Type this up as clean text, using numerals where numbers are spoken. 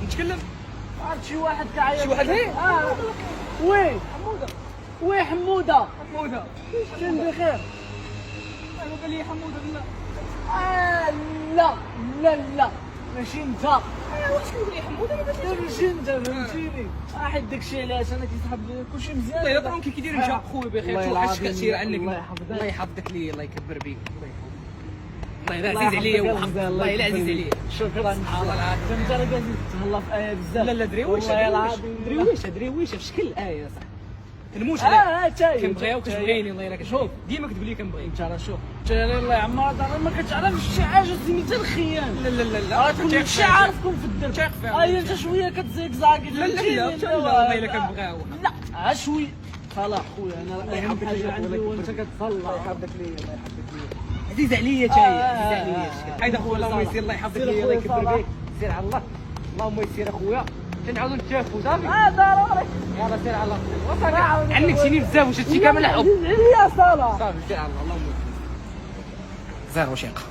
نتكلم. عرفت شي واحد كيعيط. شي واحد هي؟ وي حموده. وي حموده. حموده كان بخير. قال لي حموده لا. لا لا لا ماشي انت. واش كتقول لي حموده؟ ماشي انت فهمتيني. واحد داكشي علاش انا كيسحب كلشي مزيان. الله يضرهم كي كيدير انت خويا بخير. توحش كثير عنك. الله يحفظك. الله يحفظك لي، الله يكبر بيك. الله يلا عزيز عليا والله الا عزيز عليا. شكرا. الله العظيم. انت راه قاعد تهلا في ايه بزاف. لا لا درويشه والله العظيم. درويشه في شكل الايه صح. كنموت عليك. تاي كنبغيها وكتبغيني الله يلا شوف ديما كتقول لي كنبغيك. انت راه شوف انت الله يعمر دار ما كتعرفش شي حاجه سميتها الخيانه. لا لا لا لا كل شي عارفكم في الدرب. تايق فيها. انت شويه كتزيكزاكي. لا لا لا والله الا كنبغيها. لا شويه صلاح خويا انا اهم حاجه عندي هو انت كتصلح. الله يحفظك لي الله يحفظك لي. عزيز عليا تاي عزيز عليا. حيد اخويا اللهم يسير الله يحفظك لي الله يكبر بيك. سير على الله اللهم يسير اخويا. تنعاودوا نتشافوا صافي. ضروري. يلا سير على الله. عنك سيني بزاف واش هادشي كامل حب. يا صلاح صافي سير على الله اللهم يسير. زيرو شيقه.